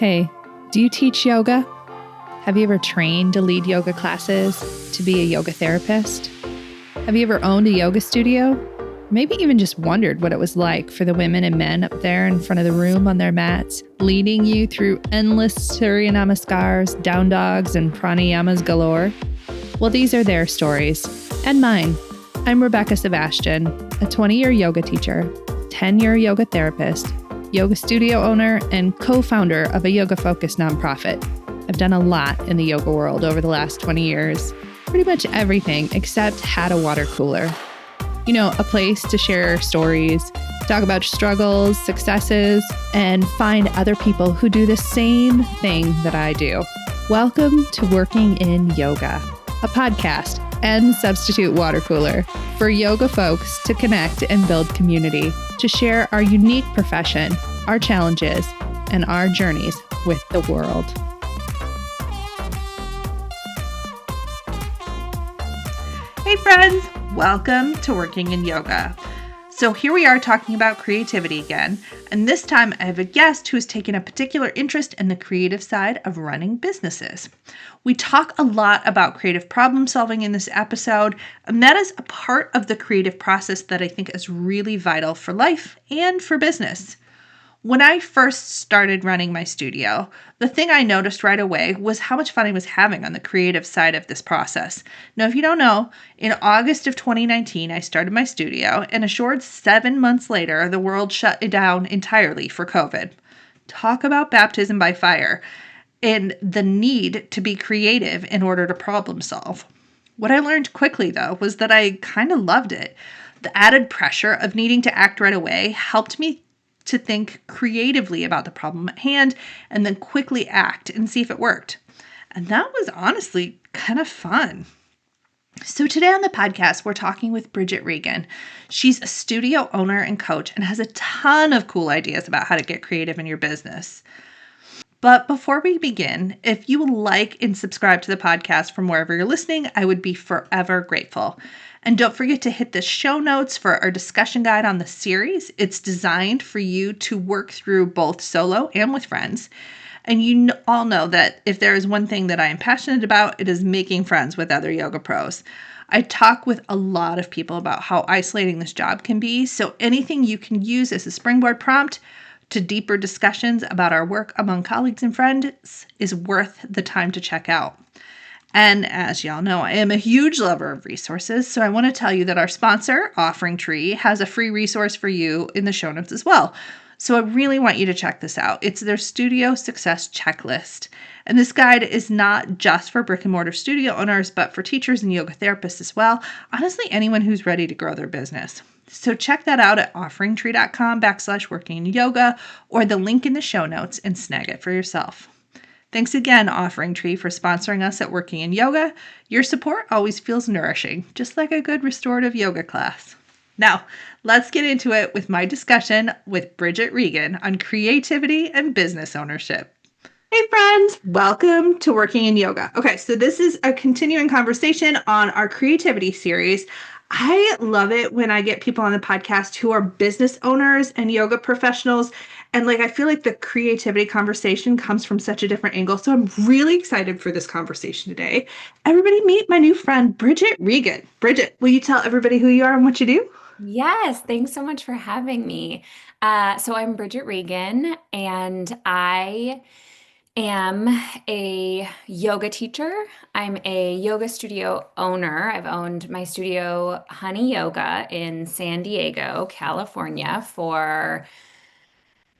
Hey, do you teach yoga? Have you ever trained to lead yoga classes, to be a yoga therapist? Have you ever owned a yoga studio? Maybe even just wondered what it was like for the women and men up there in front of the room on their mats, leading you through endless Surya Namaskars, down dogs, and pranayamas galore? Well, these are their stories, and mine. I'm Rebecca Sebastian, a 20-year yoga teacher, 10-year yoga therapist, yoga studio owner, and co-founder of a yoga-focused nonprofit. I've done a lot in the yoga world over the last 20 years. Pretty much everything except had a water cooler. You know, a place to share stories, talk about struggles, successes, and find other people who do the same thing that I do. Welcome to Working in Yoga, a podcast and substitute water cooler for yoga folks to connect and build community, to share our unique profession, our challenges, and our journeys with the world. Hey friends, welcome to Working in Yoga. So here we are talking about creativity again, and this time I have a guest who has taken a particular interest in the creative side of running businesses. We talk a lot about creative problem solving in this episode, and that is a part of the creative process that I think is really vital for life and for business. When I first started running my studio, the thing I noticed right away was how much fun I was having on the creative side of this process. Now, if you don't know, in August of 2019, I started my studio, and a short 7 months later, the world shut it down entirely for COVID. Talk about baptism by fire and the need to be creative in order to problem solve. What I learned quickly, though, was that I kind of loved it. The added pressure of needing to act right away helped me to think creatively about the problem at hand and then quickly act and see if it worked. And that was honestly kind of fun. So today on the podcast, we're talking with Bridget Regan. She's a studio owner and coach and has a ton of cool ideas about how to get creative in your business. But before we begin, if you would like and subscribe to the podcast from wherever you're listening, I would be forever grateful. And don't forget to hit the show notes for our discussion guide on the series. It's designed for you to work through both solo and with friends. And you all know that if there is one thing that I am passionate about, it is making friends with other yoga pros. I talk with a lot of people about how isolating this job can be, so anything you can use as a springboard prompt to deeper discussions about our work among colleagues and friends is worth the time to check out. And as y'all know, I am a huge lover of resources, so I want to tell you that our sponsor, Offering Tree, has a free resource for you in the show notes as well. So I really want you to check this out. It's their Studio Success Checklist. And this guide is not just for brick and mortar studio owners, but for teachers and yoga therapists as well. Honestly, anyone who's ready to grow their business. So check that out at offeringtree.com/workinginyoga or the link in the show notes and snag it for yourself. Thanks again, Offering Tree, for sponsoring us at Working in Yoga. Your support always feels nourishing, just like a good restorative yoga class. Now, let's get into it with my discussion with Bridget Regan on creativity and business ownership. Hey friends, welcome to Working in Yoga. Okay, so this is a continuing conversation on our creativity series. I love it when I get people on the podcast who are business owners and yoga professionals. And I feel like the creativity conversation comes from such a different angle. So I'm really excited for this conversation today. Everybody meet my new friend, Bridget Regan. Bridget, will you tell everybody who you are and what you do? Yes, thanks so much for having me. So I'm Bridget Regan, and I am a yoga teacher. I'm a yoga studio owner. I've owned my studio, Honey Yoga, in San Diego, California, for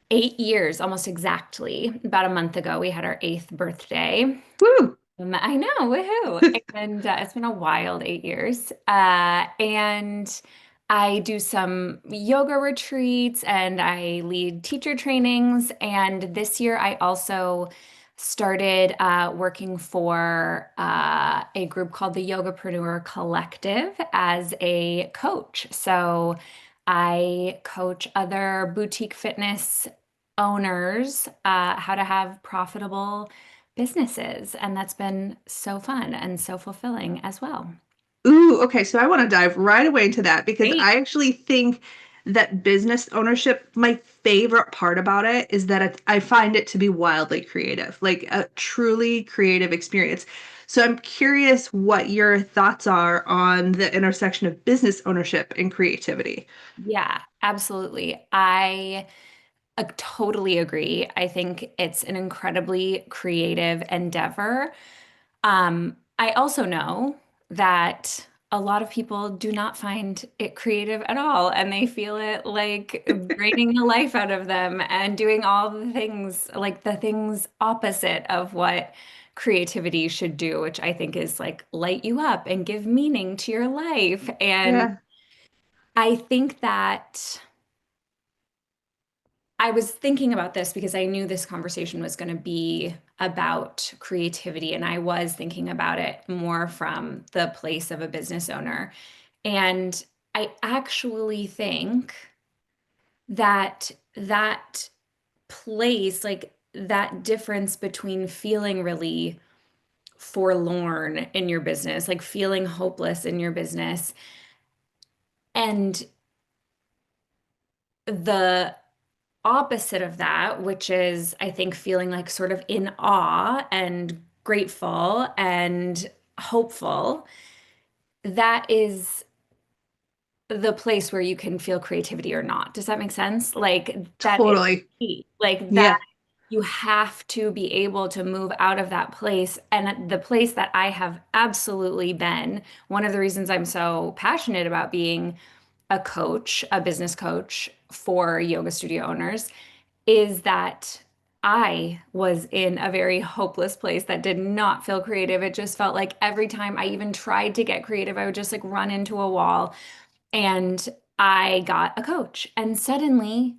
8 years, almost exactly. About a month ago, we had our 8th birthday. Woo! I know, woohoo. And it's been a wild 8 years. And I do some yoga retreats and I lead teacher trainings. And this year I also started working for a group called the Yogapreneur Collective as a coach. So I coach other boutique fitness owners how to have profitable businesses. And that's been so fun and so fulfilling as well. Ooh, okay. So I want to dive right away into that because Great. I actually think that business ownership, my favorite part about it is that I find it to be wildly creative, like a truly creative experience. So I'm curious what your thoughts are on the intersection of business ownership and creativity. Yeah, absolutely. I totally agree. I think it's an incredibly creative endeavor. I also know that a lot of people do not find it creative at all, and they feel it like draining the life out of them and doing all the things, like the things opposite of what creativity should do, which I think is like light you up and give meaning to your life. And Yeah, I think that I was thinking about this because I knew this conversation was going to be about creativity, and I was thinking about it more from the place of a business owner. And I actually think that that place, like that difference between feeling really forlorn in your business, like feeling hopeless in your business, and the opposite of that, which is, I think, feeling like sort of in awe and grateful and hopeful, that is the place where you can feel creativity or not. Does that make sense? Like that is totally. key. Like that Yeah. you have to be able to move out of that place. And the place that I have absolutely been, one of the reasons I'm so passionate about being a coach, a business coach for yoga studio owners, is that I was in a very hopeless place that did not feel creative. It just felt like every time I even tried to get creative, I would just like run into a wall. And I got a coach, and suddenly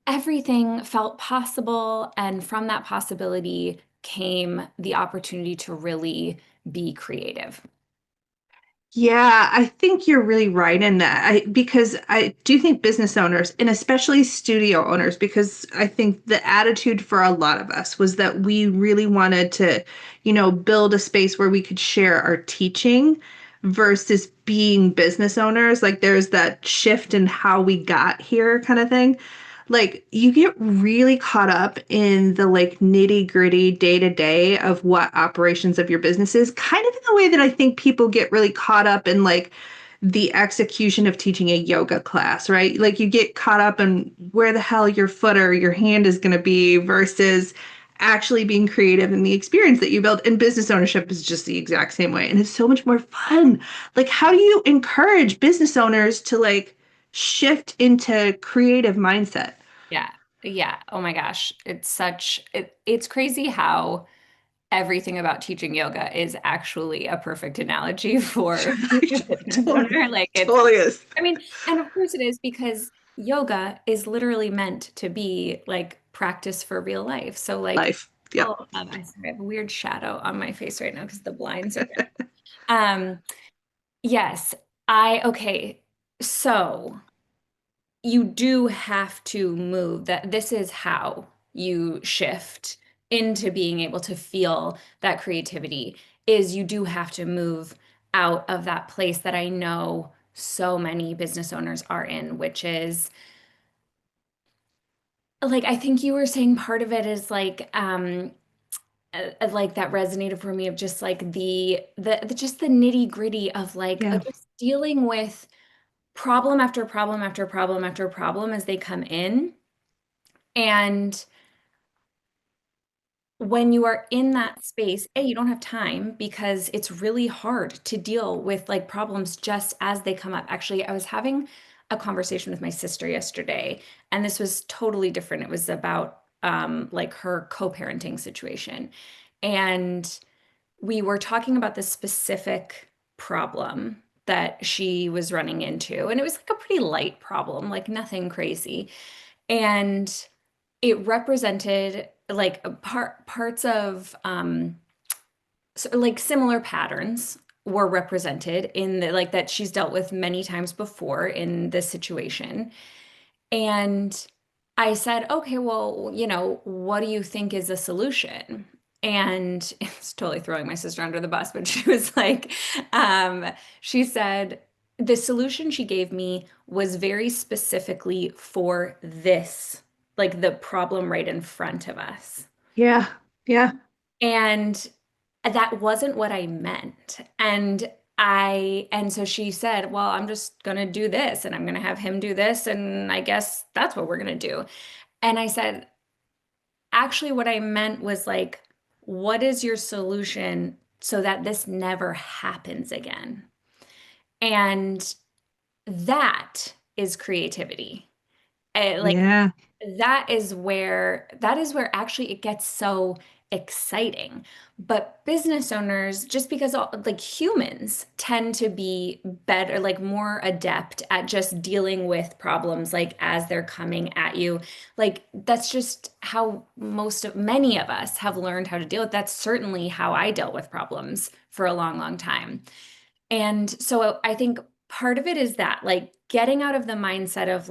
everything felt possible. And from that possibility came the opportunity to really be creative. Yeah, I think you're really right in that. Because I do think business owners and especially studio owners, because I think the attitude for a lot of us was that we really wanted to, build a space where we could share our teaching versus being business owners. Like there's that shift in how we got here kind of thing. Like you get really caught up in the like nitty gritty day to day of what operations of your business is, kind of in the way that I think people get really caught up in like the execution of teaching a yoga class, right? Like you get caught up in where the hell your foot or your hand is going to be versus actually being creative in the experience that you build. And business ownership is just the exact same way. And it's so much more fun. Like, how do you encourage business owners to like shift into creative mindset? Yeah. Yeah. Oh my gosh. It's crazy how everything about teaching yoga is actually a perfect analogy for being a business Totally, owner. Like totally is. I mean, and of course it is because yoga is literally meant to be like practice for real life. So like, Life. Yep. I have a weird shadow on my face right now because the blinds are down. Yes, okay. So you do have to move that. This is how you shift into being able to feel that creativity is you do have to move out of that place that I know so many business owners are in, which is like I think you were saying part of it is like that resonated for me of just like the just the nitty gritty of like Yeah. just dealing with problem after problem after problem after problem as they come in. And when you are in that space, A, you don't have time because it's really hard to deal with like problems just as they come up. Actually, I was having a conversation with my sister yesterday, and this was totally different. It was about like her co-parenting situation. And we were talking about this specific problem that she was running into, and it was like a pretty light problem, like nothing crazy. And it represented like parts of like similar patterns were represented in the like that she's dealt with many times before in this situation. And I said, okay, well, what do you think is a solution? And it's totally throwing my sister under the bus, but she was like, she said, the solution she gave me was very specifically for this, like the problem right in front of us. Yeah. Yeah. And that wasn't what I meant. And so she said, "Well, I'm just going to do this and I'm going to have him do this and I guess that's what we're going to do." And I said, "Actually what I meant was like, what is your solution so that this never happens again?" And that is creativity. Like Yeah. that is where actually it gets so exciting. But business owners, just because like humans tend to be better, like more adept at just dealing with problems like as they're coming at you. Like that's just how many of us have learned how to deal with. That's certainly how I dealt with problems for a long, long time. And so I think part of it is that like getting out of the mindset of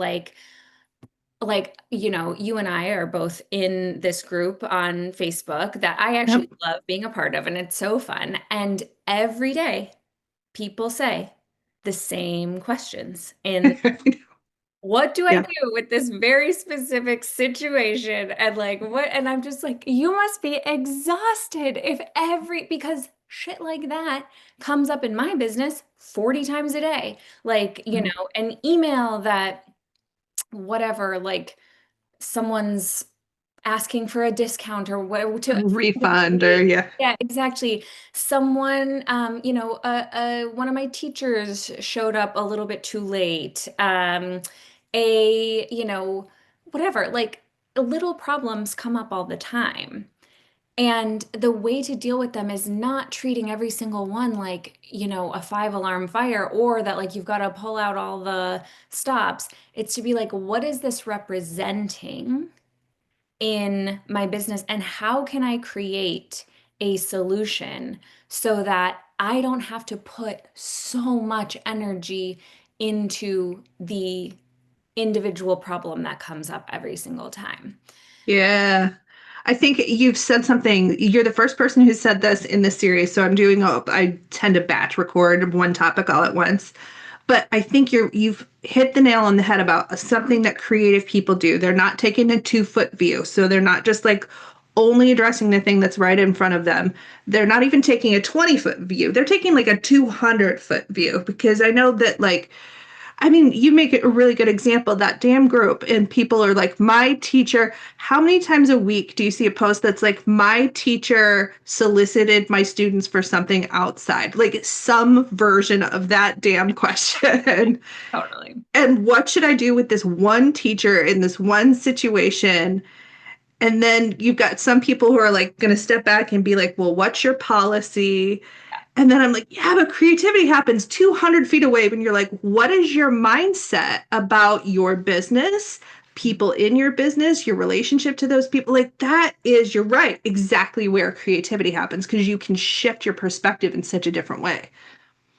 you and I are both in this group on Facebook that I actually Yep. love being a part of, and it's so fun. And every day people say the same questions. And what do I Yeah. do with this very specific situation? And like, what? And I'm just like, you must be exhausted because shit like that comes up in my business 40 times a day. Like, Mhm. an email that whatever, like, someone's asking for a discount or what A to refund or yeah. yeah, exactly. Someone one of my teachers showed up a little bit too late. A whatever, like little problems come up all the time. And the way to deal with them is not treating every single one like, a five-alarm fire or that like you've got to pull out all the stops. It's to be like, what is this representing in my business and how can I create a solution so that I don't have to put so much energy into the individual problem that comes up every single time. Yeah. I think you've said something. You're the first person who said this in this series. So I tend to batch record one topic all at once. But I think you've hit the nail on the head about something that creative people do. They're not taking a 2 foot view. So they're not just like only addressing the thing that's right in front of them. They're not even taking a 20-foot view. They're taking like a 200-foot view because I know that like I mean, you make it a really good example, that damn group, and people are like, my teacher. How many times a week do you see a post that's like, my teacher solicited my students for something outside? Like some version of that damn question. Totally. And what should I do with this one teacher in this one situation? And then you've got some people who are like going to step back and be like, well, what's your policy? And then I'm like, yeah, but creativity happens 200 feet away when you're like, what is your mindset about your business, people in your business, your relationship to those people? Like, that is, you're right, exactly where creativity happens because you can shift your perspective in such a different way.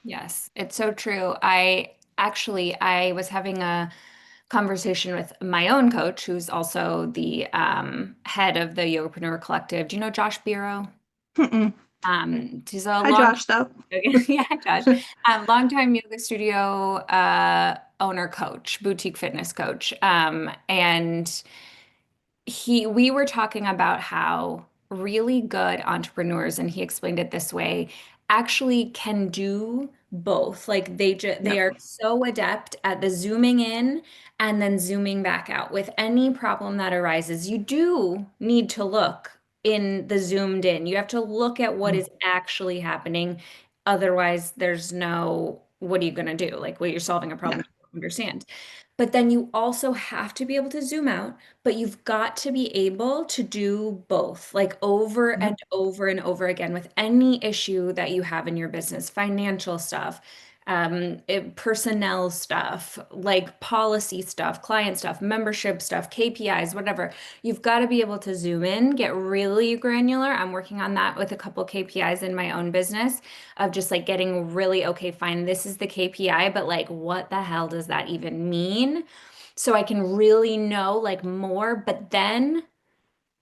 Yes, it's so true. I was having a conversation with my own coach, who's also the head of the Yogapreneur Collective. Do you know Josh Biro? Mm-mm. He's a Hi, long, Josh, though. yeah, Josh, longtime yoga studio owner, coach, boutique fitness coach, and we were talking about how really good entrepreneurs, and he explained it this way, actually can do both. Like they Yep. are so adept at the zooming in and then zooming back out. With any problem that arises, you do need to look in the zoomed in. You have to look at what is actually happening. Otherwise, what are you going to do? Like, well, you're solving a problem Yeah. you don't understand. But then you also have to be able to zoom out, but you've got to be able to do both, like over Yep. and over and over again with any issue that you have in your business, financial stuff, personnel stuff, like policy stuff, client stuff, membership stuff, KPIs, whatever. You've got to be able to zoom in, get really granular. I'm working on that with a couple KPIs in my own business of just like getting really, okay, fine, this is the KPI, but like, what the hell does that even mean? So I can really know like more, but then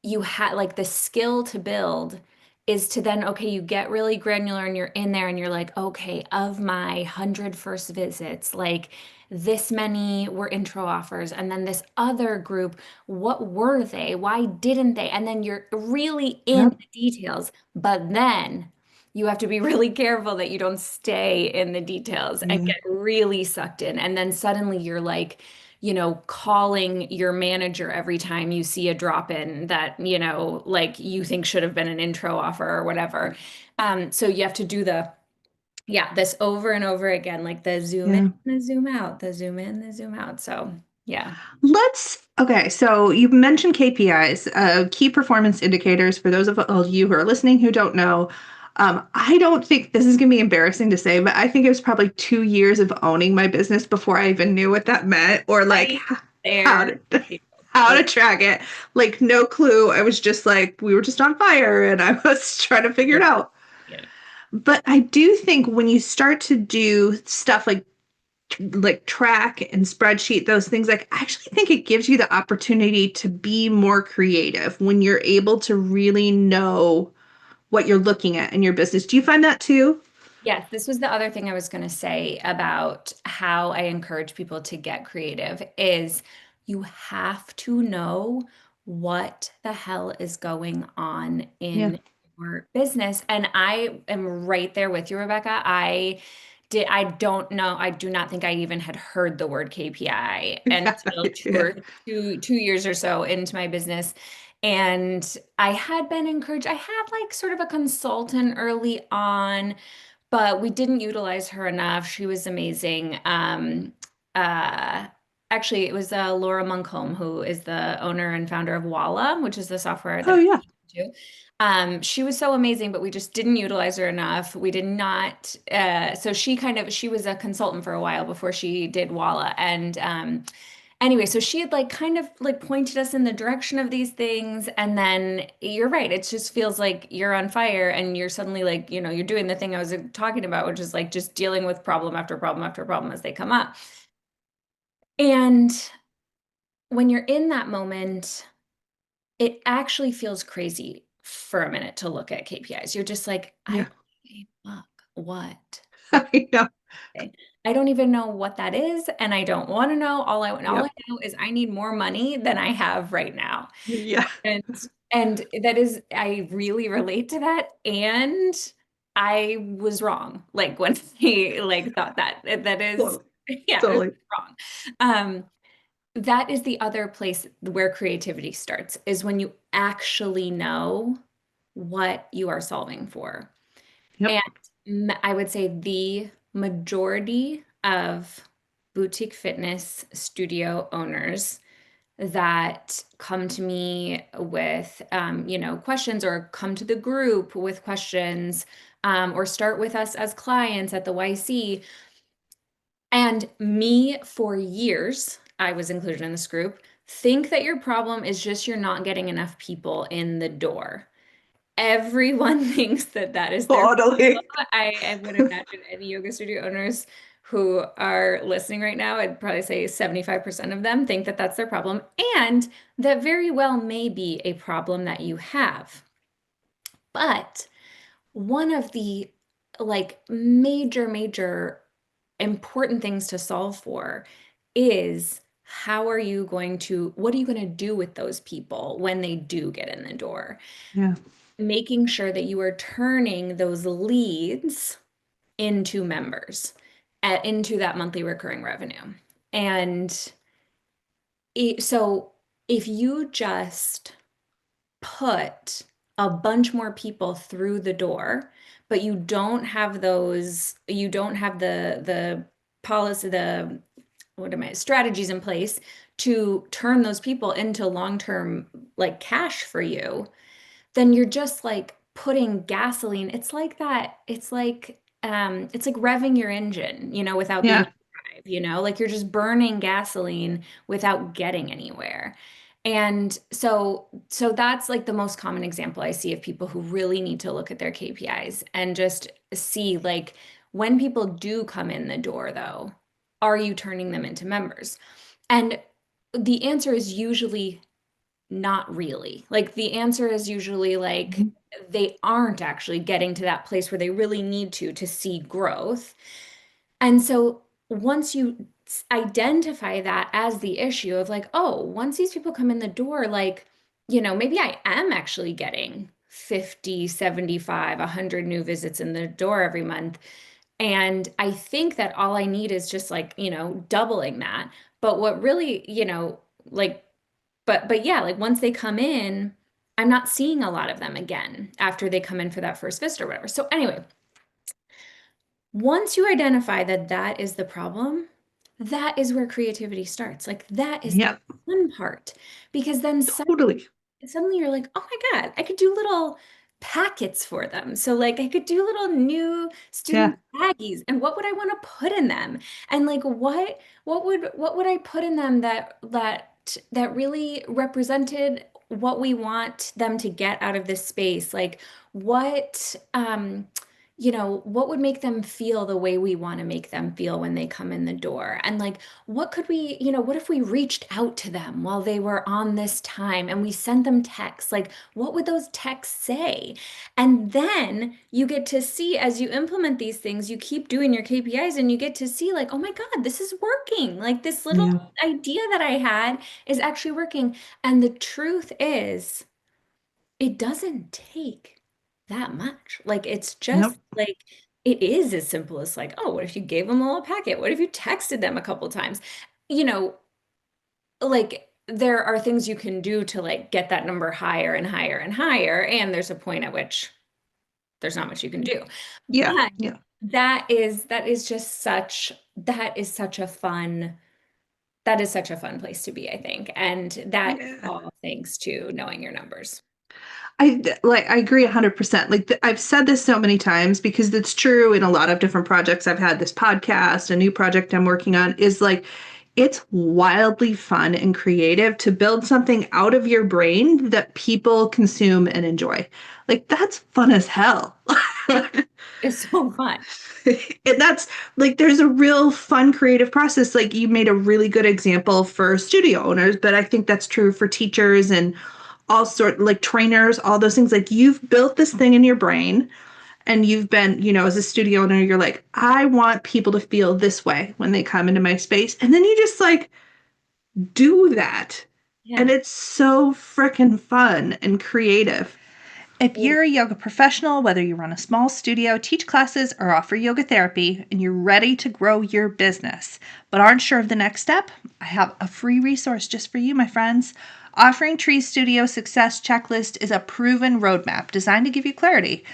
you have like the skill to build is to then, okay, you get really granular and you're in there and you're like, okay, of my 100 first visits, like this many were intro offers. And then this other group, what were they? Why didn't they? And then you're really in Yep. the details. But then you have to be really careful that you don't stay in the details and Yeah. get really sucked in. And then suddenly you're like, calling your manager every time you see a drop in that, like you think should have been an intro offer or whatever. So you have to do this over and over again, like the zoom in, Yeah. the zoom out, the zoom in, the zoom out. So yeah. Okay, so you mentioned KPIs, key performance indicators. For those of all you who are listening who don't know, I don't think this is going to be embarrassing to say, but I think it was probably 2 years of owning my business before I even knew what that meant or like Right how there. to how to Like, track it. Like no clue. I was just like we were just on fire and I was trying to figure it out. yeah. But I do think when you start to do stuff like track and spreadsheet those things, like I actually think it gives you the opportunity to be more creative when you're able to really know what you're looking at in your business. Do you find that too? Yes, this was the other thing I was going to say about how I encourage people to get creative is you have to know what the hell is going on Yeah. in your business. And I am right there with you, Rebecca. I don't know, I do not think I even had heard the word KPI until Yeah. 2 years or so into my business. And I had been encouraged, I had like sort of a consultant early on, but we didn't utilize her enough. She was amazing. Uh, Actually, it was Laura Munkholm, who is the owner and founder of Walla, which is the software Oh that yeah. I do. She was so amazing, but we just didn't utilize her enough. We did not. So she was a consultant for a while before she did Walla, and anyway, so she had like kind of like pointed us in the direction of these things. And then you're right. It just feels like you're on fire and you're suddenly like, you're doing the thing I was talking about, which is like just dealing with problem after problem after problem as they come up. And when you're in that moment, it actually feels crazy for a minute to look at KPIs. You're just like, I Yeah. don't give a fuck what. I know. I don't even know what that is, and I don't want to know. All I Yep. know is I need more money than I have right now. Yeah. And and that is, I really relate to that. And I was wrong. Like when I like thought that is, Totally. yeah, it was Totally. wrong. Um, that is the other place where creativity starts, is when you actually know what you are solving for. Yep. And I would say the majority of boutique fitness studio owners that come to me with, questions, or come to the group with questions, or start with us as clients at the YC. And me, for years, I was included in this group, think that your problem is just you're not getting enough people in the door. Everyone thinks that that is their Totally. problem. I would imagine any yoga studio owners who are listening right now, I'd probably say 75% of them think that that's their problem. And that very well may be a problem that you have. But one of the like major important things to solve for is what are you going to do with those people when they do get in the door? Yeah. Making sure that you are turning those leads into members, into that monthly recurring revenue. And so if you just put a bunch more people through the door, but you don't have the policy, the what am I, strategies in place to turn those people into long-term like cash for you, then you're just like putting gasoline. It's like that. It's like revving your engine, without being Yeah. in drive, like you're just burning gasoline without getting anywhere. And so that's like the most common example I see of people who really need to look at their KPIs and just see like when people do come in the door though, are you turning them into members? And the answer is usually not really. Like the answer is usually like, Mhm. they aren't actually getting to that place where they really need to see growth. And so once you identify that as the issue of like, oh, once these people come in the door, like, maybe I am actually getting 50, 75, 100 new visits in the door every month. And I think that all I need is just like, doubling that. But what really, like, but yeah, like once they come in, I'm not seeing a lot of them again after they come in for that first visit or whatever. So anyway, once you identify that that is the problem, that is where creativity starts. Like that is the Yep. fun part because then Totally. suddenly you're like, oh my God, I could do little packets for them. So like I could do little new Yeah. student baggies and what would I want to put in them? And like what would I put in them that really represented what we want them to get out of this space? Like what what would make them feel the way we want to make them feel when they come in the door? And like, what could we, what if we reached out to them while they were on this time and we sent them texts? Like, what would those texts say? And then you get to see as you implement these things, you keep doing your KPIs and you get to see, like, oh my God, this is working. Like, this little Yeah. idea that I had is actually working. And the truth is, it doesn't take that much. Like it's just Yep. like it is as simple as like, oh, what if you gave them a little packet? What if you texted them a couple times? You know, like there are things you can do to like get that number higher and higher and higher, and there's a point at which there's not much you can do. Yeah. But Yeah. that is just such that is such a fun that is such a fun place to be, I think. And that Yeah. all thanks to knowing your numbers. I agree 100%. I've said this so many times because it's true in a lot of different projects I've had. This podcast, a new project I'm working on is like it's wildly fun and creative to build something out of your brain that people consume and enjoy. Like that's fun as hell. It's so fun. And that's like there's a real fun creative process. Like you made a really good example for studio owners, but I think that's true for teachers and all sort like trainers, all those things. Like you've built this thing in your brain and you've been, as a studio owner, you're like, I want people to feel this way when they come into my space. And then you just like do that. And Yeah. it's so freaking fun and creative. If you're a yoga professional, whether you run a small studio, teach classes, or offer yoga therapy, and you're ready to grow your business but aren't sure of the next step, I have a free resource just for you, my friends. Offering Tree Studio Success Checklist is a proven roadmap designed to give you clarity.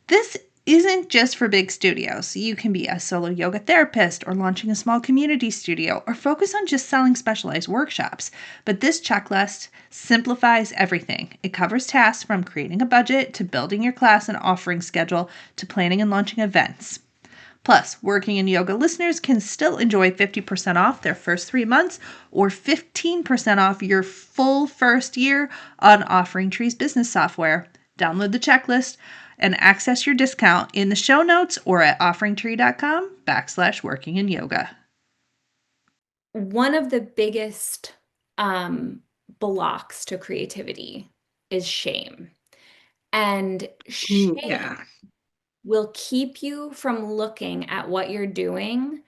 This isn't just for big studios. You can be a solo yoga therapist or launching a small community studio or focus on just selling specialized workshops. But this checklist simplifies everything. It covers tasks from creating a budget to building your class and offering schedule to planning and launching events. Plus, working in yoga listeners can still enjoy 50% off their first 3 months or 15% off your full first year on Offering Trees business software. Download the checklist and access your discount in the show notes or at offeringtree.com/working in yoga. One of the biggest blocks to creativity is shame. And Ooh, shame yeah. will keep you from looking at what you're doing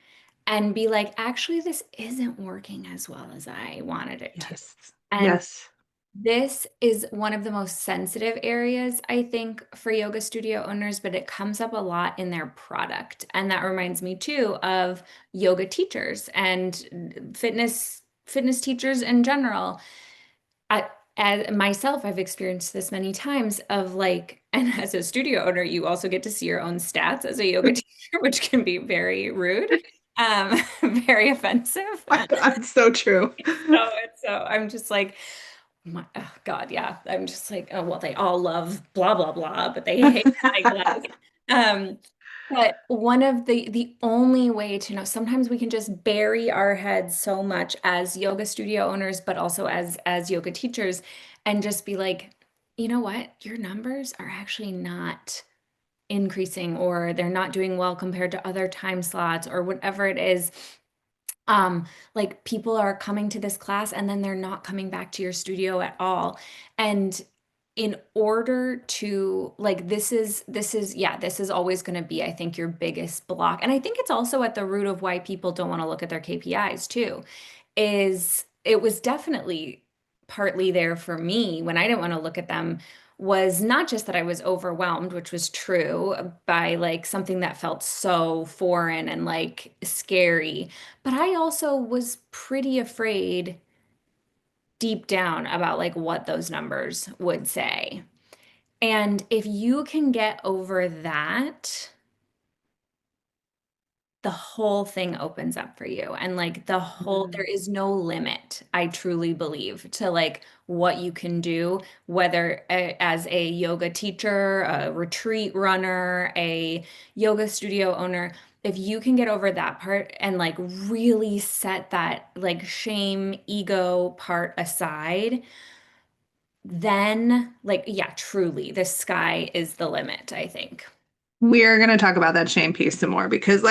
and be like, actually, this isn't working as well as I wanted it to. Yes. And Yes. this is one of the most sensitive areas, I think, for yoga studio owners, but it comes up a lot in their product. And that reminds me too of yoga teachers and fitness teachers in general. I, as myself, I've experienced this many times of like, and as a studio owner, you also get to see your own stats as a yoga teacher, which can be very rude, um, very offensive. That's so true. So I'm just like, oh God, yeah. I'm just like, oh, well, they all love blah, blah, blah, but they hate what I like. Um, but one of the only way to know, sometimes we can just bury our heads so much as yoga studio owners, but also as yoga teachers, and just be like, you know what? Your numbers are actually not increasing, or they're not doing well compared to other time slots, or whatever it is. Like people are coming to this class and then they're not coming back to your studio at all. And in order to like this is always going to be, I think, your biggest block. And I think it's also at the root of why people don't want to look at their KPIs too, is it was definitely partly there for me when I didn't want to look at them, was not just that I was overwhelmed, which was true, by like something that felt so foreign and like scary, but I also was pretty afraid deep down about like what those numbers would say. And if you can get over that, the whole thing opens up for you. And like there is no limit, I truly believe, to like what you can do, whether as a yoga teacher, a retreat runner, a yoga studio owner. If you can get over that part and like really set that like shame, ego part aside, then like, yeah, truly, the sky is the limit, I think. We're going to talk about that shame piece some more because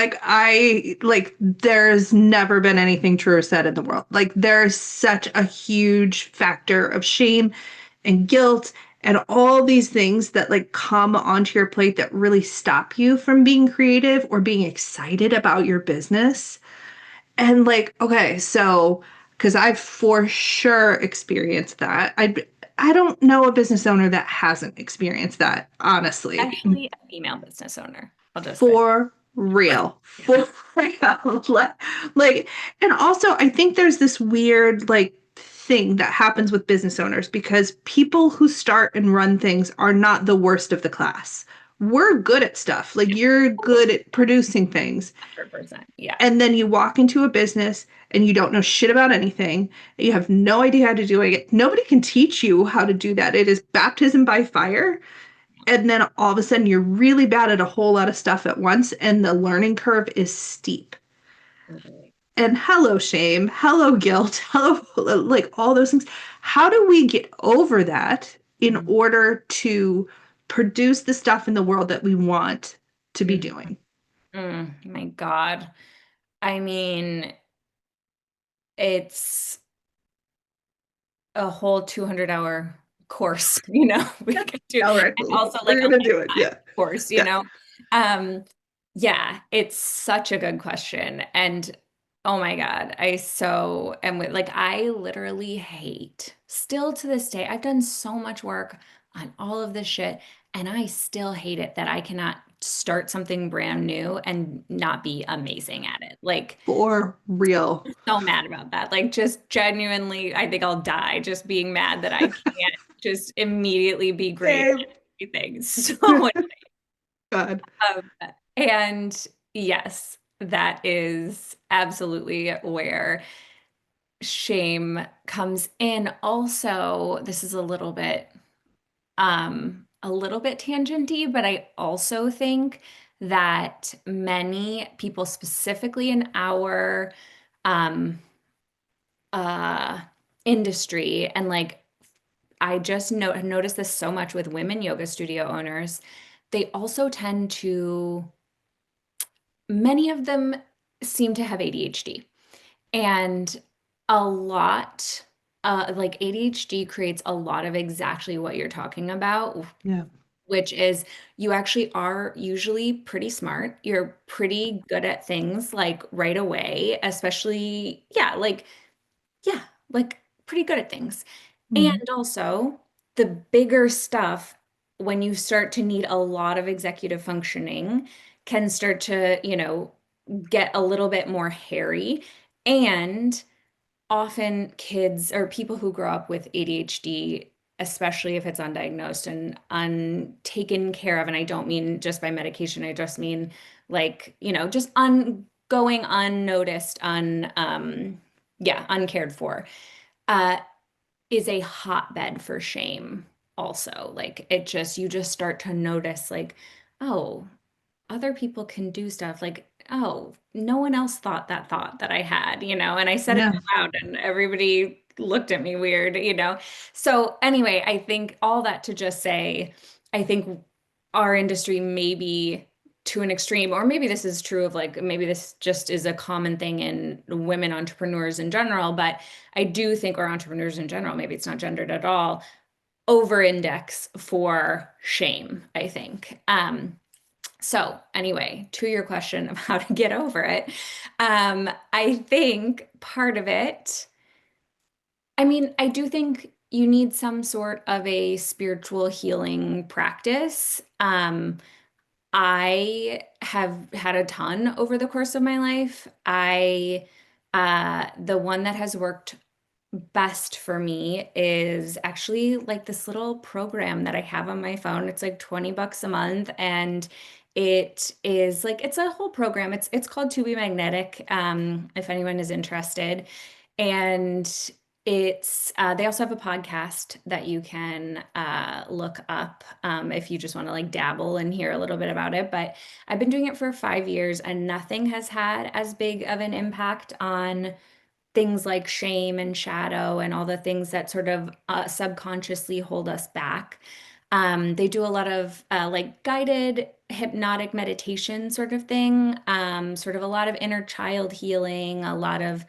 there's never been anything truer said in the world. Like there's such a huge factor of shame and guilt and all these things that like come onto your plate that really stop you from being creative or being excited about your business. And like, okay, so because I've for sure experienced that. I don't know a business owner that hasn't experienced that, honestly. Especially a female business owner, I'll just say. For real. For real. Like, and also I think there's this weird like thing that happens with business owners because people who start and run things are not the worst of the class. We're good at stuff. Like you're good at producing things. 100%. Yeah. And then you walk into a business and you don't know shit about anything. You have no idea how to do it. Nobody can teach you how to do that. It is baptism by fire. And then all of a sudden you're really bad at a whole lot of stuff at once and the learning curve is steep. Totally. And hello shame, hello guilt, hello like all those things. How do we get over that in Mm, order to produce the stuff in the world that we want to be mm, doing? my God. I mean, it's a whole 200-hour course, we could do, All right, and also like we're a gonna do it. lifetime Yeah. course, Yeah. Um, yeah, it's such a good question. And oh my God, I so am with like I literally hate still to this day. I've done so much work on all of this shit, and I still hate it that I cannot start something brand new and not be amazing at it. Like For real. so mad about that. Like just genuinely, I think I'll die just being mad that I can't just immediately be great Same. at everything. So God. um, and yes, that is absolutely where shame comes in. Also, this is a little bit tangenty, but I also think that many people, specifically in our um uh industry, and like I just noticed this so much with women yoga studio owners, they also tend to, many of them seem to have ADHD. And a lot, like ADHD creates a lot of exactly what you're talking about, Yeah. which is you actually are usually pretty smart. You're pretty good at things like right away, especially, yeah, like pretty good at things. And Mhm. also, the bigger stuff, when you start to need a lot of executive functioning, can start to, get a little bit more hairy. And often kids or people who grow up with ADHD, especially if it's undiagnosed and untaken care of, and I don't mean just by medication, I just mean like, just going unnoticed, yeah, uncared for, uh, is a hotbed for shame also. Like you just start to notice like, oh, other people can do stuff like, oh, no one else thought that thought that I had, and I said it Yeah. out loud and everybody looked at me weird. So anyway, I think all that to just say, I think our industry may be to an extreme, or maybe this is true of like, maybe this just is a common thing in women entrepreneurs in general, but I do think our entrepreneurs in general, maybe it's not gendered at all, over-index for shame, I think. So anyway, to your question of how to get over it, I think part of it, I mean, I do think you need some sort of a spiritual healing practice. I have had a ton over the course of my life. The one that has worked best for me is actually like this little program that I have on my phone. It's like $20 a month, and it is like it's a whole program. It's called To Be Magnetic, if anyone is interested. And it's they also have a podcast that you can look up if you just want to like dabble and hear a little bit about it. But I've been doing it for 5 years, and nothing has had as big of an impact on things like shame and shadow and all the things that sort of subconsciously hold us back. They do a lot of like guided hypnotic meditation sort of thing, sort of a lot of inner child healing, a lot of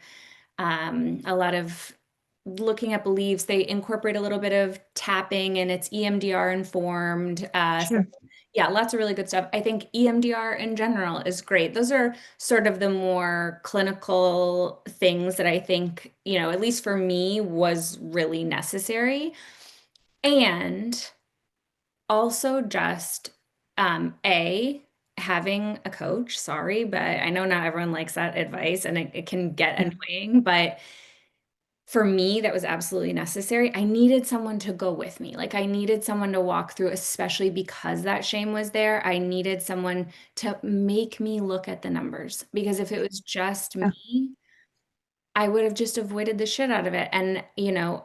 looking at beliefs. They incorporate a little bit of tapping, and it's EMDR informed. Sure. Yeah, lots of really good stuff. I think EMDR in general is great. Those are sort of the more clinical things that I think, at least for me, was really necessary. And also just having a coach. Sorry, but I know not everyone likes that advice, and it can get Yeah. annoying, but for me, that was absolutely necessary. I needed someone to go with me. Like, I needed someone to walk through, especially because that shame was there. I needed someone to make me look at the numbers, because if it was just Yeah. me, I would have just avoided the shit out of it. And,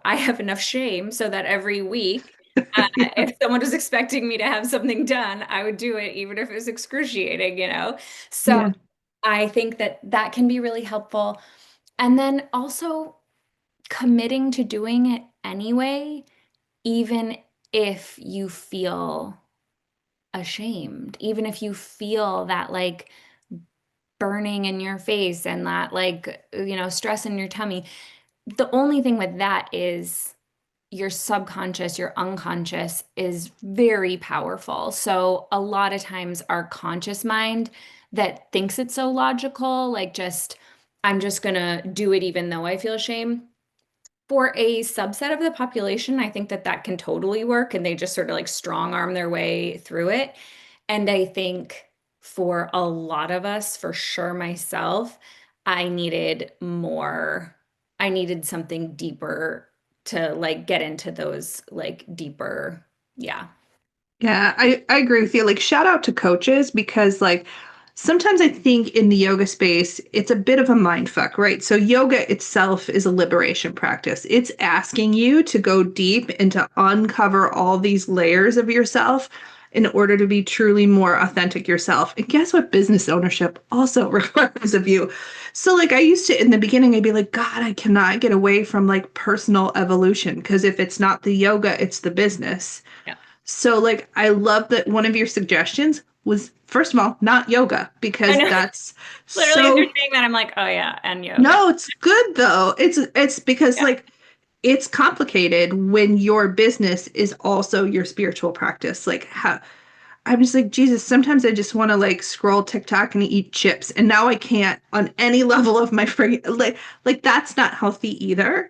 I have enough shame so that every week, if someone was expecting me to have something done, I would do it, even if it was excruciating. So Yeah. I think that that can be really helpful. And then also, committing to doing it anyway, even if you feel ashamed, even if you feel that like burning in your face and that like, stress in your tummy. The only thing with that is your subconscious, your unconscious is very powerful. So a lot of times our conscious mind that thinks it's so logical, like just, I'm just gonna do it even though I feel shame, for a subset of the population, I think that that can totally work, and they just sort of like strong arm their way through it. And I think for a lot of us, for sure myself, I needed more, I needed something deeper to like get into those like deeper, yeah. Yeah, I agree with you. Like, shout out to coaches because, like, sometimes I think in the yoga space, it's a bit of a mind fuck, right? So, yoga itself is a liberation practice. It's asking you to go deep and to uncover all these layers of yourself in order to be truly more authentic yourself. And guess what? Business ownership also requires of you. So, like, I used to, in the beginning, I'd be like, God, I cannot get away from like personal evolution because if it's not the yoga, it's the business. Yeah. So, like, I love that one of your suggestions was, first of all, not yoga, I because know. that's Literally, as you're so, saying that, I'm like, oh yeah, and yoga. no, it's good though. It's because Yeah. like it's complicated when your business is also your spiritual practice. Like how I'm just like, Jesus, sometimes I just want to like scroll TikTok and eat chips. And now I can't on any level of my friggin' like that's not healthy either.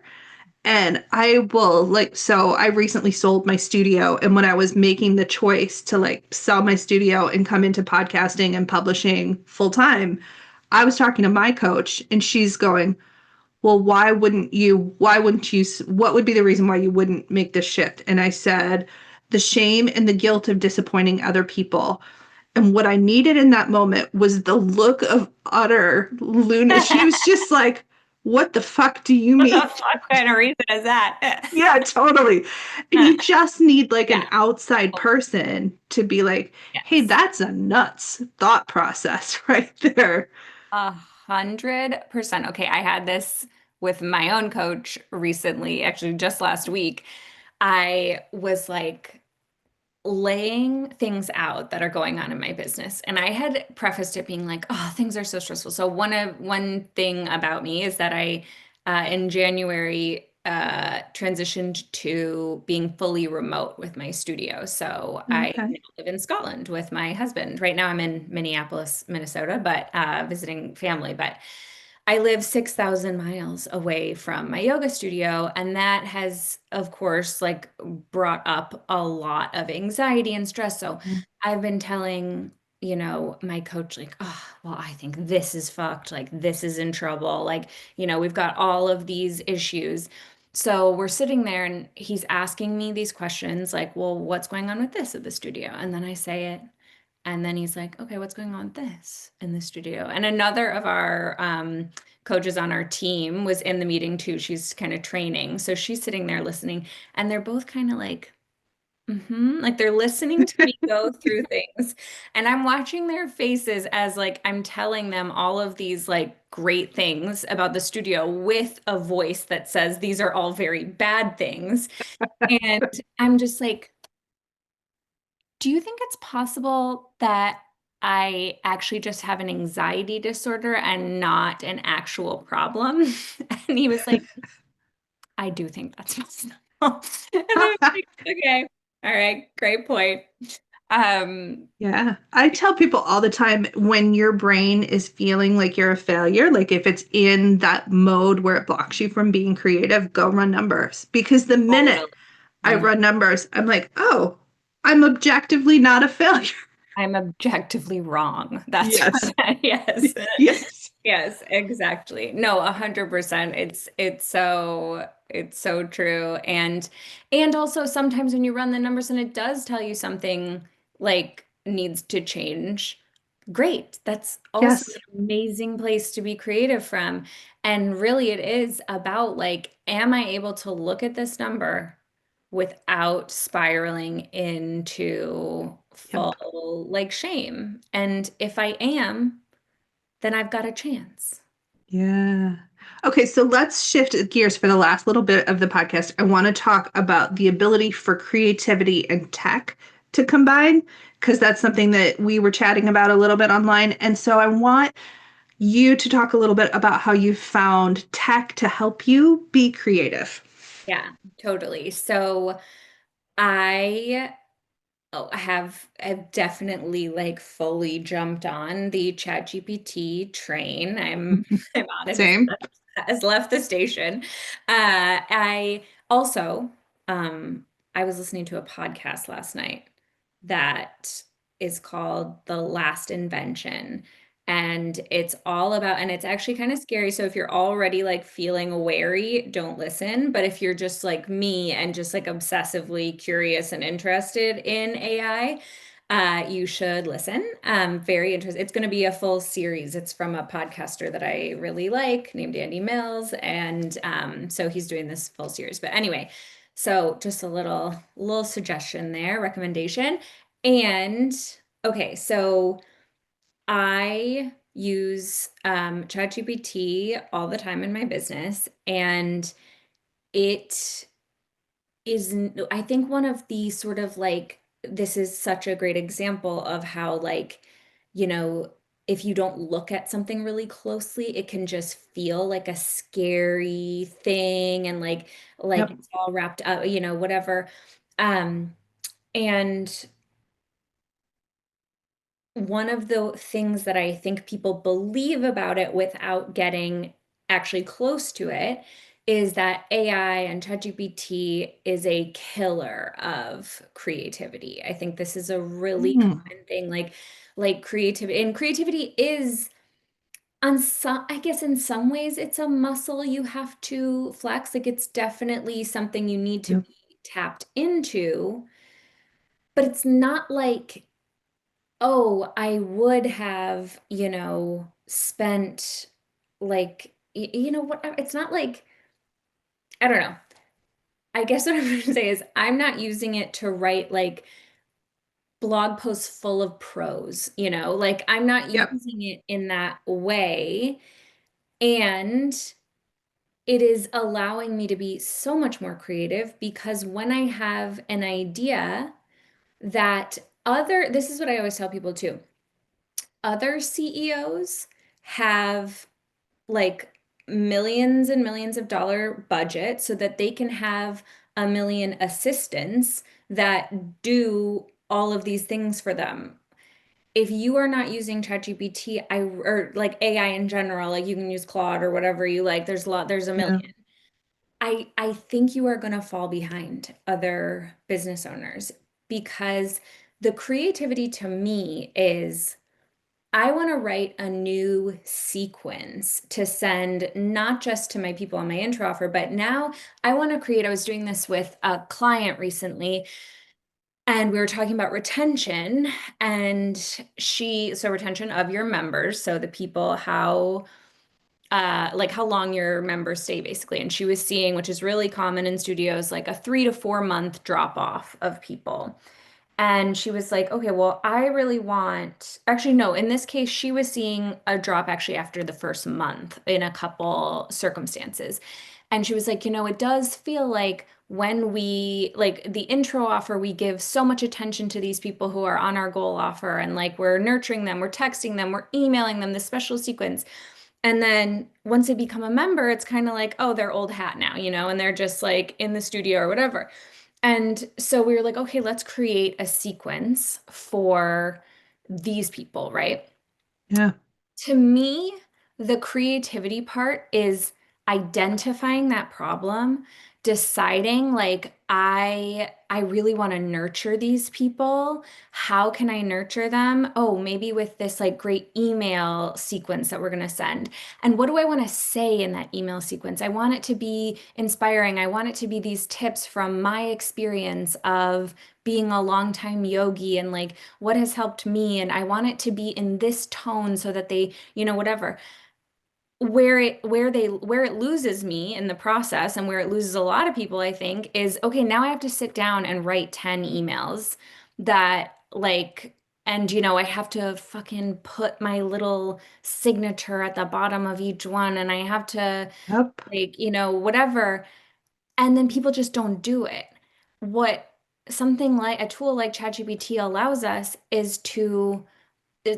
And I will like, so I recently sold my studio. And when I was making the choice to like sell my studio and come into podcasting and publishing full time, I was talking to my coach and she's going, well, what would be the reason why you wouldn't make this shift? And I said, the shame and the guilt of disappointing other people. And what I needed in that moment was the look of utter lunacy. She was just like, what the fuck do you What the mean? fuck kind of reason is that? Yeah, totally. And you just need like Yeah. an outside person to be like, hey, Yes. that's a nuts thought process right there. 100%. Okay, I had this with my own coach recently, actually just last week. I was like laying things out that are going on in my business. And I had prefaced it being like, oh, things are so stressful. So one thing about me is that I in January transitioned to being fully remote with my studio. So I now Okay. live in Scotland with my husband. Right now I'm in Minneapolis, Minnesota, but visiting family. But I live 6,000 miles away from my yoga studio, and that has, of course, like brought up a lot of anxiety and stress. So I've been telling, my coach, like, oh, well, I think this is fucked. Like, this is in trouble. Like, we've got all of these issues. So we're sitting there and he's asking me these questions like, well, what's going on with this at the studio? And then I say it. And then he's like, okay, what's going on with this in the studio? And another of our coaches on our team was in the meeting too. She's kind of training. So she's sitting there listening. And they're both kind of like, like they're listening to me go through things. And I'm watching their faces as like I'm telling them all of these like great things about the studio with a voice that says these are all very bad things. And I'm just like, do you think it's possible that I actually just have an anxiety disorder and not an actual problem? And he was like, I do think that's possible. And I was like, okay, all right, great point. Um, Yeah. I tell people all the time when your brain is feeling like you're a failure, like if it's in that mode where it blocks you from being creative, go run numbers. Because the minute totally. I run numbers, I'm like, oh, I'm objectively not a failure. I'm objectively wrong. That's Yes. what, yes. Yes. Yes, exactly. No, 100%. It's so true. And also sometimes when you run the numbers and it does tell you something like needs to change, great. That's also Yes. an amazing place to be creative from. And really it is about like, am I able to look at this number without spiraling into Yep. full like shame? And if I am, then I've got a chance. Yeah. Okay, so let's shift gears for the last little bit of the podcast. I want to talk about the ability for creativity and tech to combine, because that's something that we were chatting about a little bit online. And so I want you to talk a little bit about how you found tech to help you be creative. Yeah, totally. So I I've definitely like fully jumped on the ChatGPT train. I'm on it. Same. Has left the station. I also I was listening to a podcast last night that is called The Last Invention. And it's all about, and it's actually kind of scary. So if you're already like feeling wary, don't listen. But if you're just like me and just like obsessively curious and interested in AI, you should listen. Very interesting. It's going to be a full series. It's from a podcaster that I really like named Andy Mills. And so he's doing this full series. But anyway, so just a little suggestion there, recommendation. And okay, so I use ChatGPT all the time in my business, and it is, I think, one of the sort of like, this is such a great example of how, like, you know, if you don't look at something really closely, it can just feel like a scary thing and like Yep. it's all wrapped up, whatever. Um, and one of the things that I think people believe about it without getting actually close to it is that AI and ChatGPT is a killer of creativity. I think this is a really Mm, common thing, like creativity, and creativity is on some, I guess in some ways it's a muscle you have to flex. Like it's definitely something you need to yep. be tapped into, but it's not like, oh, I would have, spent like, what, it's not like, I don't know. I guess what I'm trying to say is I'm not using it to write like blog posts full of prose, like I'm not Yep. using it in that way. And it is allowing me to be so much more creative because when I have an idea that this is what I always tell people too. Other CEOs have like millions and millions of dollar budget so that they can have a million assistants that do all of these things for them. If you are not using ChatGPT, or like AI in general, like you can use Claude or whatever you like, there's a Yeah. million. I think you are going to fall behind other business owners because the creativity to me is I want to write a new sequence to send not just to my people on my intro offer, but now I want to create. I was doing this with a client recently, and we were talking about retention, and so retention of your members, so the people, like how long your members stay basically. And she was seeing, which is really common in studios, like a 3 to 4 month drop off of people. And she was like, okay, well, I really want, actually, no, in this case, she was seeing a drop actually after the first month in a couple circumstances. And she was like, it does feel like when we, like the intro offer, we give so much attention to these people who are on our goal offer and like we're nurturing them, we're texting them, we're emailing them, the special sequence. And then once they become a member, it's kind of like, oh, they're old hat now, and they're just like in the studio or whatever. And so we were like, okay, let's create a sequence for these people, right? Yeah. To me, the creativity part is identifying that problem, deciding like I really want to nurture these people. How can I nurture them? Oh, maybe with this like great email sequence that we're going to send. And what do I want to say in that email sequence? I want it to be inspiring. I want it to be these tips from my experience of being a longtime yogi and like what has helped me. And I want it to be in this tone so that they, whatever. Where it loses me in the process and where it loses a lot of people, I think, is okay, now I have to sit down and write 10 emails that like, and I have to fucking put my little signature at the bottom of each one, and I have to Yep. like, whatever. And then people just don't do it. What something like a tool like ChatGPT allows us is to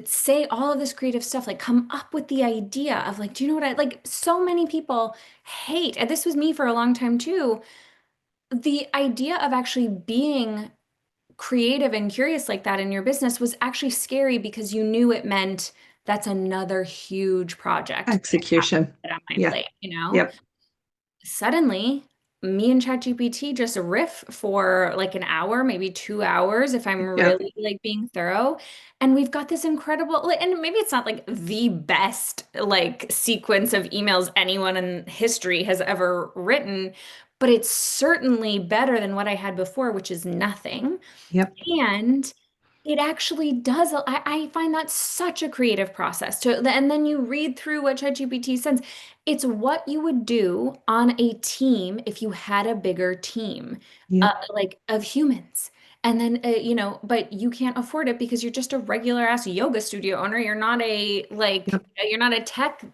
say all of this creative stuff, like come up with the idea of like, do you know what I like? So many people hate, and this was me for a long time too, the idea of actually being creative and curious like that in your business was actually scary because you knew it meant that's another huge project that I have to Execution. put on my Yeah. plate. Yep. Suddenly me and ChatGPT just riff for like an hour, maybe 2 hours if I'm Yep. really like being thorough. And we've got this incredible, like, and maybe it's not like the best like sequence of emails anyone in history has ever written, but it's certainly better than what I had before, which is nothing. Yep. And it actually does. I find that such a creative process and then you read through what ChatGPT sends. It's what you would do on a team if you had a bigger team, Yep. like of humans. And then, but you can't afford it because you're just a regular ass yoga studio owner. Yep. You're not a tech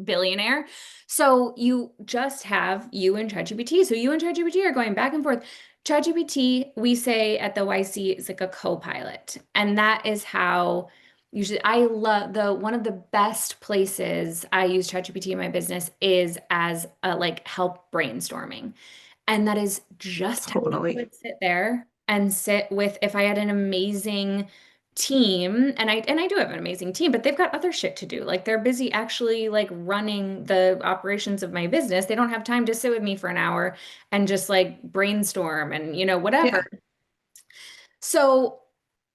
billionaire. So you just have you and ChatGPT. So you and ChatGPT are going back and forth. ChatGPT, we say at the YC, is like a co-pilot. And that is how usually I love the one of the best places I use ChatGPT in my business is as a like help brainstorming. And that is just how I Totally. would sit there and sit with if I had an amazing team, and I do have an amazing team, but they've got other shit to do. Like they're busy actually like running the operations of my business. They don't have time to sit with me for an hour and just like brainstorm and whatever. Yeah. So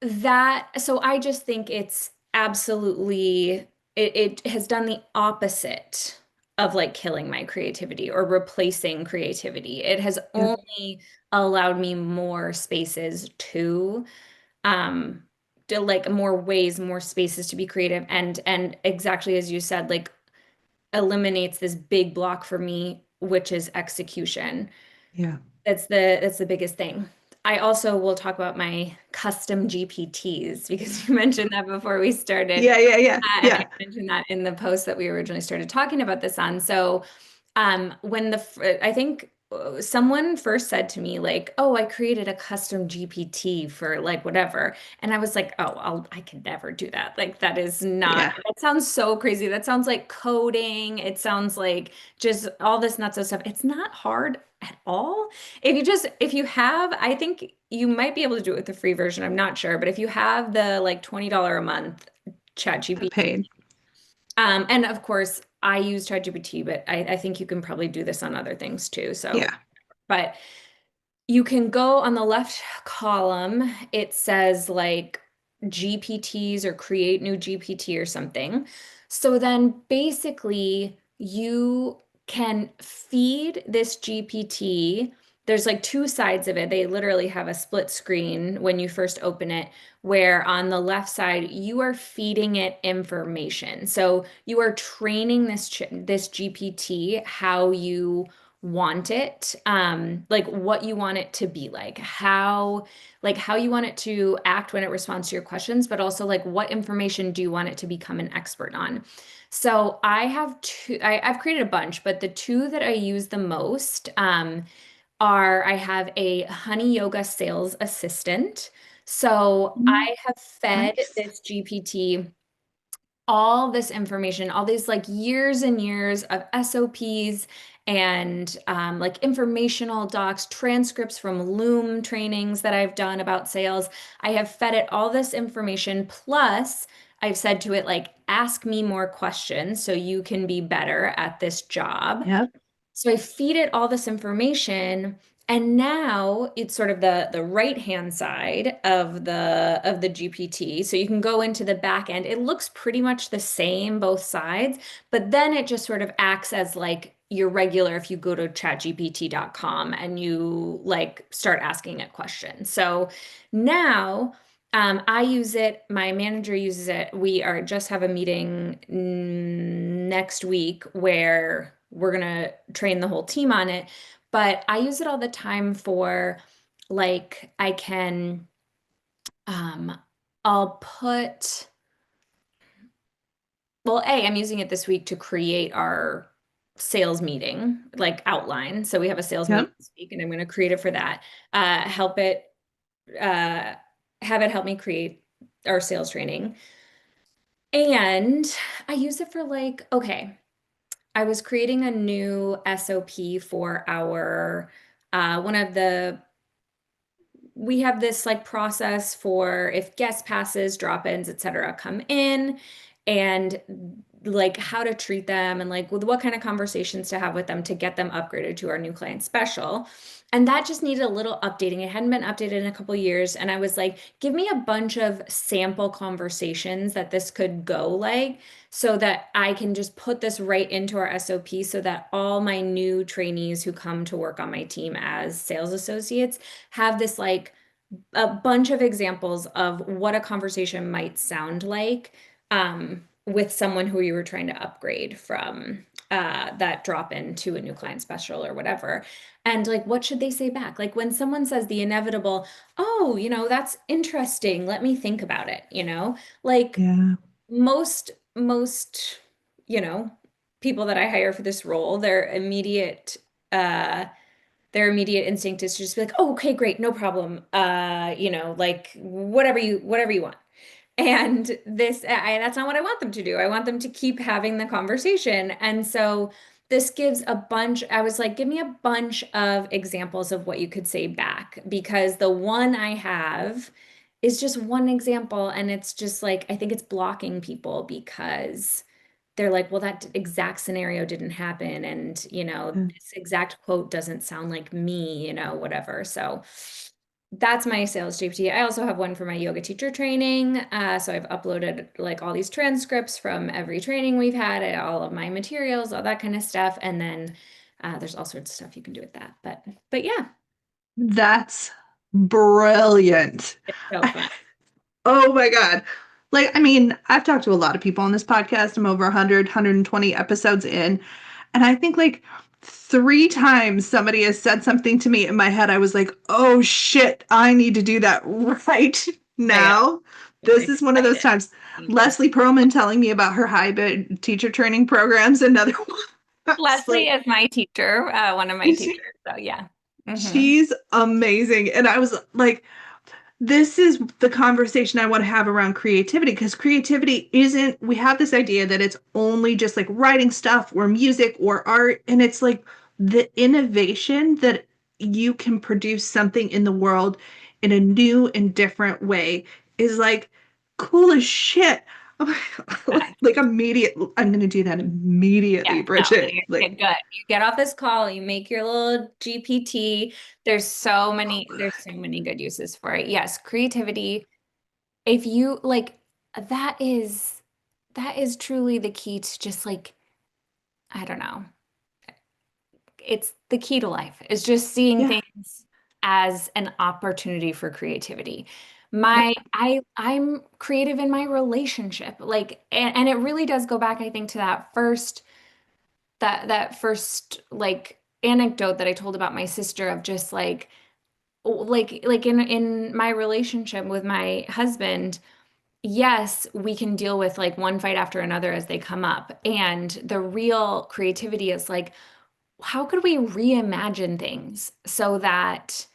I just think it's absolutely it has done the opposite of like killing my creativity or replacing creativity. It has Yep. only allowed me more spaces um to like more ways, more spaces to be creative and exactly as you said, like eliminates this big block for me, which is execution. Yeah. That's the biggest thing. I also will talk about my custom GPTs because you mentioned that before we started. Yeah. Yeah. Yeah. And I Yeah. mentioned that in the post that we originally started talking about this on. So, when I think someone first said to me like, "Oh, I created a custom GPT for like whatever." And I was like, "Oh, I could never do that. Like that is not Yeah. that sounds so crazy. That sounds like coding. It sounds like just all this nuts of stuff. It's not hard at all. If you have, I think you might be able to do it with the free version. I'm not sure, but if you have the like $20 a month The ChatGPT, pain. and of course I use ChatGPT, but I think you can probably do this on other things too. So, Yeah. but you can go on the left column, it says like GPTs or create new GPT or something. So then basically you can feed this GPT. There's like two sides of it. They literally have a split screen when you first open it, where on the left side you are feeding it information. So you are training this GPT how you want it, like what you want it to be like how you want it to act when it responds to your questions, but also like what information do you want it to become an expert on. So I've created a bunch, but the two that I use the most are I have a honey yoga sales assistant. So Mm, I have fed nice. this GPT all this information, all these like years and years of SOPs and like informational docs, transcripts from Loom trainings that I've done about sales. I have fed it all this information. Plus, I've said to it, like, ask me more questions so you can be better at this job. Yep. So I feed it all this information, and now it's sort of the right hand side of the GPT. So you can go into the back end. It looks pretty much the same both sides, but then it just sort of acts as like your regular if you go to chatgpt.com and you like start asking it questions. So now I use it, my manager uses it. We are just have a meeting next week where we're gonna train the whole team on it. But I use it all the time for like I can um I'll put well, I'm using it this week to create our sales meeting, like outline. So we have a sales meeting Yep. this week, and I'm going to create it for that. Help it uh, have it help me create our sales training. And I use it for like, okay, I was creating a new SOP for our one of the we have this like process for if guest passes, drop-ins, etc. come in and like how to treat them and like with what kind of conversations to have with them to get them upgraded to our new client special. And that just needed a little updating. It hadn't been updated in a couple years. And I was like, give me a bunch of sample conversations that this could go like so that I can just put this right into our SOP so that all my new trainees who come to work on my team as sales associates have this like a bunch of examples of what a conversation might sound like with someone who you were trying to upgrade from that drop in to a new client special or whatever. And like, what should they say back? Like when someone says the inevitable, oh, that's interesting. Let me think about it, like Yeah. most, you know, people that I hire for this role, uh their immediate instinct is to just be like, oh, okay, great, no problem. Like whatever you want. And that's not what I want them to do. I want them to keep having the conversation. And so this gives a bunch, I was like, give me a bunch of examples of what you could say back because the one I have is just one example. And it's just like, I think it's blocking people because they're like, well, that exact scenario didn't happen. And, Yeah. this exact quote doesn't sound like me, whatever. So that's my sales GPT. I also have one for my yoga teacher training. So I've uploaded like all these transcripts from every training we've had, and all of my materials, all that kind of stuff. And then there's all sorts of stuff you can do with that. But yeah, That's brilliant. it's so fun. Oh my God. Like, I mean, I've talked to a lot of people on this podcast. I'm over 100, 120 episodes in. And I think like three times somebody has said something to me in my head. I was like, oh shit, I need to do that right Yeah, now. I'm This is one of those excited. times. Leslie Perlman telling me about her hybrid teacher training programs, another one. It's Leslie like, is my teacher, one of my teachers. So yeah. Hmm. she's amazing. And I was like, this is the conversation I want to have around creativity, because creativity isn't, we have this idea that it's only just like writing stuff or music or art. And it's like the innovation that you can produce something in the world in a new and different way is like cool as shit. Like immediate, I'm going to do that immediately, Yeah, no, Bridget. you're Like, good. You get off this call, you make your little GPT. There's so many good uses for it. Yes, creativity. If you like, that is that is truly the key to just like, I don't know. It's the key to life is just seeing yeah, things as an opportunity for creativity. yep. I'm creative in my relationship. Like, and it really does go back, I think, to that first like anecdote that I told about my sister of just like in my relationship with my husband. Yes, we can deal with like one fight after another as they come up. And the real creativity is like, how could we reimagine things so that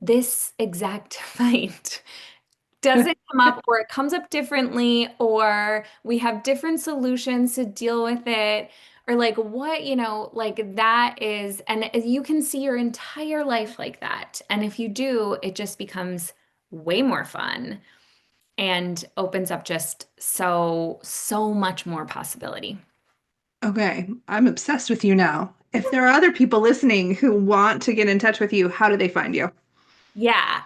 this exact fight doesn't come up, or it comes up differently, or we have different solutions to deal with it, or like what, like that is, and you can see your entire life like that. And if you do, it just becomes way more fun and opens up just so much more possibility. Okay, I'm obsessed with you now. If there are other people listening who want to get in touch with you, how do they find you? Yeah.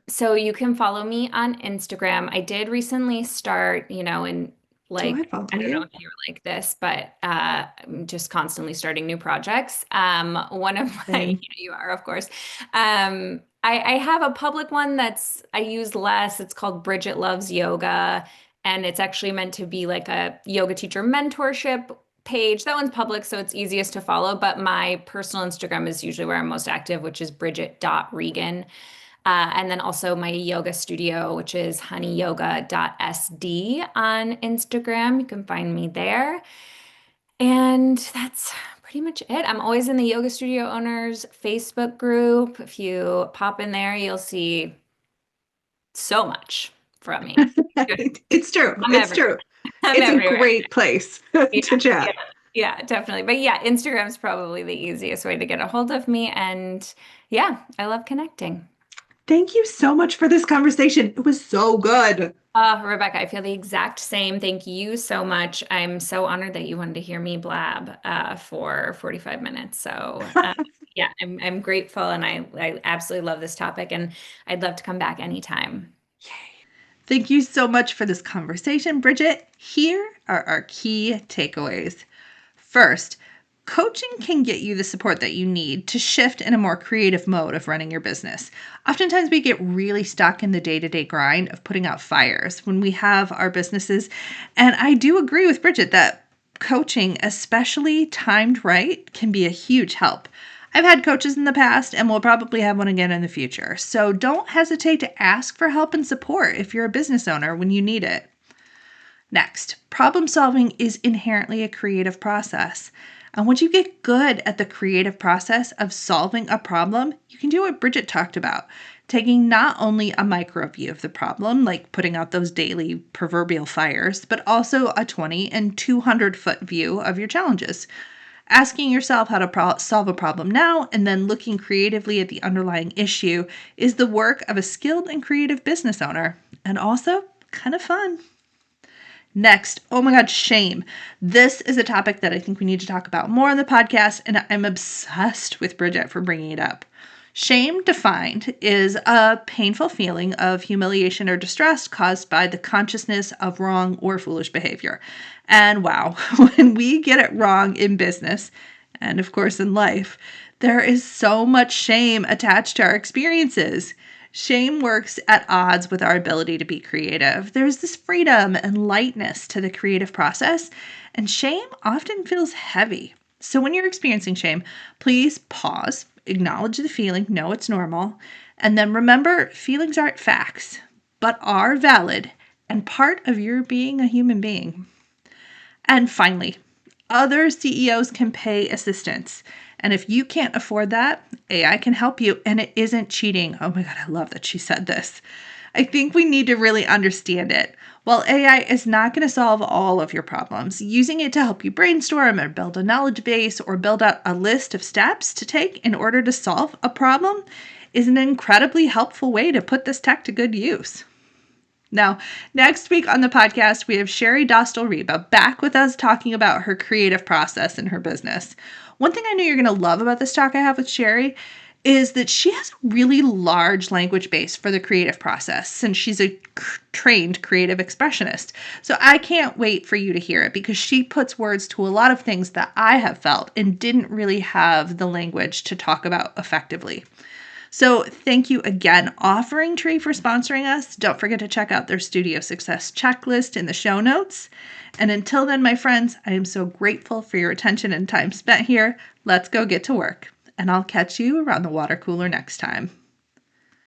So you can follow me on Instagram. I did recently start, and Do I like, follow I don't know you? if you're like this, but I'm just constantly starting new projects. One of my, Same. you are, of course. I have a public one that's I use less. It's called Bridget Loves Yoga, and it's actually meant to be like a yoga teacher mentorship page. That one's public, so it's easiest to follow. But my personal Instagram is usually where I'm most active, which is Bridget.Regan. And then also my yoga studio, which is honeyyoga.sd on Instagram. You can find me there. And that's pretty much it. I'm always in the yoga studio owners Facebook group. If you pop in there, you'll see so much from me. It's true. I'm It's everywhere. true. I'm It's a everywhere. great place Yeah, to yeah, chat. yeah, definitely. But yeah, Instagram's probably the easiest way to get a hold of me. And yeah, I love connecting. Thank you so much for this conversation. It was so good. Rebecca, I feel the exact same. Thank you so much. I'm so honored that you wanted to hear me blab for 45 minutes. So yeah, I'm grateful, and I absolutely love this topic, and I'd love to come back anytime. Thank you so much for this conversation, Bridget. Here are our key takeaways. First, coaching can get you the support that you need to shift in a more creative mode of running your business. Oftentimes, we get really stuck in the day to day grind of putting out fires when we have our businesses. And I do agree with Bridget that coaching, especially timed right, can be a huge help. I've had coaches in the past and will probably have one again in the future. So don't hesitate to ask for help and support if you're a business owner when you need it. Next, problem solving is inherently a creative process. And once you get good at the creative process of solving a problem, you can do what Bridget talked about, taking not only a micro view of the problem, like putting out those daily proverbial fires, but also a 20 and 200-foot view of your challenges. Asking yourself how to solve a problem now and then looking creatively at the underlying issue is the work of a skilled and creative business owner, and also kind of fun. Next, oh my God, shame. This is a topic that I think we need to talk about more on the podcast, and I'm obsessed with Bridget for bringing it up. Shame, defined, is a painful feeling of humiliation or distress caused by the consciousness of wrong or foolish behavior. And wow, when we get it wrong in business, and of course in life, there is so much shame attached to our experiences. Shame works at odds with our ability to be creative. There's this freedom and lightness to the creative process, and shame often feels heavy. So when you're experiencing shame, please pause, acknowledge the feeling, know it's normal, and then remember feelings aren't facts, but are valid and part of your being a human being. And finally, Other CEOs can pay assistants. And if you can't afford that, AI can help you, and it isn't cheating. Oh my God, I love that she said this. I think we need to really understand it. While AI is not going to solve all of your problems, using it to help you brainstorm or build a knowledge base or build out a list of steps to take in order to solve a problem is an incredibly helpful way to put this tech to good use. Now, next week on the podcast, we have Sherry Dostal-Reba back with us talking about her creative process in her business. One thing I know you're going to love about this talk I have with Sherry is that she has a really large language base for the creative process since she's a trained creative expressionist. So I can't wait for you to hear it because she puts words to a lot of things that I have felt and didn't really have the language to talk about effectively. So thank you again, Offering Tree, for sponsoring us. Don't forget to check out their Studio Success checklist in the show notes. And until then, my friends, I am so grateful for your attention and time spent here. Let's go get to work. And I'll catch you around the water cooler next time.